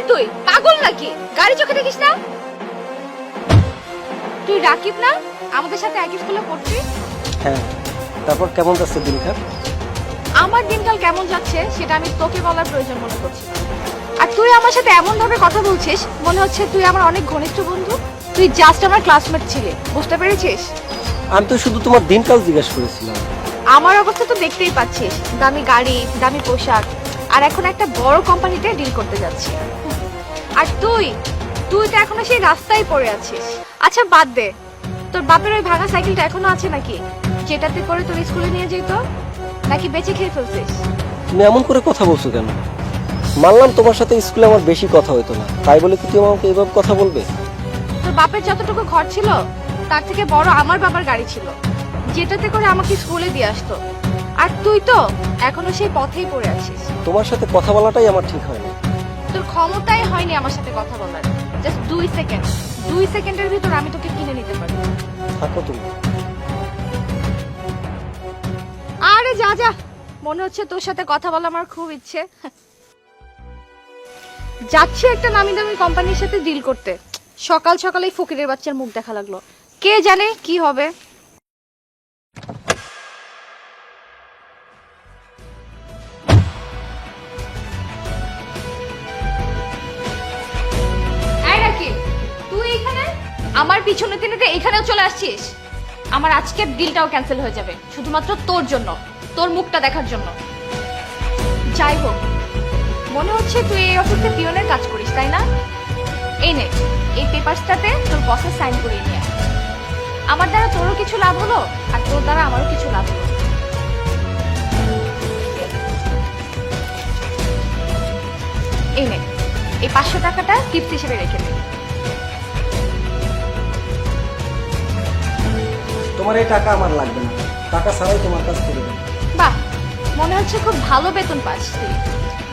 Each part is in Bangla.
তুই পাগল নাকি? গাড়ি চোখে দেখিস না? তুই রাকিব না, আমাদের সাথে একই স্কুলে পড়ছিস? হ্যাঁ, তারপর কেমন যাচ্ছে দিনকাল? আমার দিনকাল কেমন যাচ্ছে সেটা আমি তোকে বলার প্রয়োজন মনে করছি না। আর তুই আমার সাথে এমন ভাবে কথা বলছিস মনে হচ্ছে তুই আমার অনেক ঘনিষ্ঠ বন্ধু। তুই জাস্ট আমার ক্লাসমেট ছিলি, বুঝতে পেরেছিস? আমি তো শুধু তোমার দিনকাল জিজ্ঞাসা করেছিলাম। আমার অবস্থা তো দেখতেই পাচ্ছিস, দামি গাড়ি, দামি পোশাক, আর এখন একটা বড় কোম্পানিতে ডিল করতে যাচ্ছি। আর তুই তুই তো এখনো সেই রাস্তায় পড়ে আছিস। আচ্ছা বাদ দে, তোর বাপের ওই ভাঙা সাইকেলটা এখনো আছে নাকি, যেটাতে করে তোর স্কুলে নিয়ে যেত? নাকি বেঁচে খেয়ে ফেলছিস? তুমি এমন করে কথা বলছো কেন? মানলাম তোমার সাথে স্কুলে আমার বেশি কথা হতো না, তাই বলে কি তুমি আমাকে এইভাবে কথা বলবে? তোর বাপের যতটুকু ঘর ছিল তার থেকে বড় আমার বাবার গাড়ি ছিল, যেটাতে করে আমাকে স্কুলে দিয়ে আসতো। আর তুই তো এখনো সেই পথেই পড়ে আছিস। তোমার সাথে কথা বলাটাই আমার ঠিক হয় না। তোর ক্ষমতাই হয়নি আমার সাথে কথা বলার। জাস্ট 2 সেকেন্ডের ভিতর আমি তোকে কিনে নিতে পারি। থাকো তুমি। আরে যা যা, মনে হচ্ছে তোর সাথে কথা বলা আমার খুব ইচ্ছে। যাচ্ছি একটা নামি দামি কোম্পানির সাথে ডিল করতে, সকাল সকালেই ফকিরের বাচ্চার মুখ দেখা লাগলো। কে জানে কি হবে। এই রাকিব, তুই এখানে আমার পিছনে টেনে এখানেও চলে আসছিস? আমার আজকের ডিলটাও ক্যান্সেল হয়ে যাবে শুধুমাত্র তোর জন্য, তোর মুখটা দেখার জন্য। যাই হোক, মনে হচ্ছে তুই এই অফিসে পিয়নের কাজ করিস, তাই না? এই নে, এই পেপারসটাতে তোর বসের সাইন করিয়ে নিয়ে আয়। আমার দ্বারা তোরও কিছু লাভ হলো, আর তোর দ্বারা আমারও কিছু লাভ হলো। এই নে, এই 500 টাকাটা টিপস হিসেবে রেখে দে। তোমার এই টাকা আমার লাগবে না, টাকা ছাড়াই তোমার কাছ থেকে দেবো। বাহ, মনে হচ্ছে খুব ভালো বেতন পাস তুই।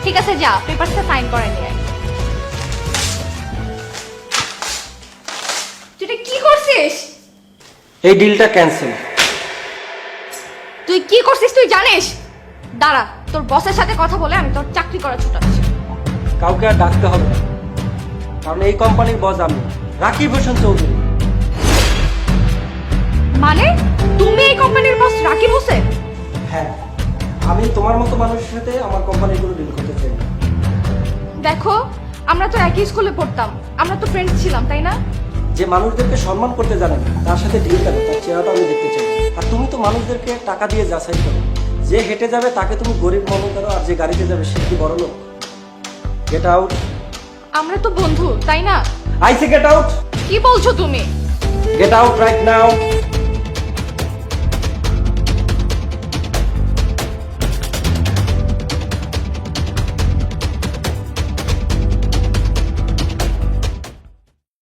ঠিক আছে, যা পেপারসটা সাইন করে নিয়ে আয়। তুই এটা কি করছিস? এই ডিলটা ক্যান্সেল। তুই কি করছিস তুই জানিস? দাঁড়া, তোর বসের সাথে কথা বলে আমি তোর চাকরি করা ছুটাচ্ছি। কাউকে আর ডাকতে হবে না, কারণ এই কোম্পানির বস আমি, রাকিব হোসেন চৌধুরী। মানে তুমি এই কোম্পানির বস রাকিব হোসেন? হ্যাঁ, আমি তোমার মতো মানুষের সাথে আমার কোম্পানিগুলো ডিল করতে চাই না। দেখো, আমরা তো একই স্কুলে পড়তাম, আমরা তো ফ্রেন্ডস ছিলাম, তাই না? যে মানুষদেরকে সম্মান করতে জানে না তার সাথে ডিল কেন, তার চেহারাটা আমি দেখতে চাই। আর তুমি তো মানুষদেরকে টাকা দিয়ে যাচাই করো, যে হেঁটে যাবে তাকে তুমি গরিব মনে করো, আর যে গাড়িতে যাবে সে কি বড় লোক? Get out. আমরা তো বন্ধু, তাই না? I say get out. কি বলছো তুমি? Get out right now.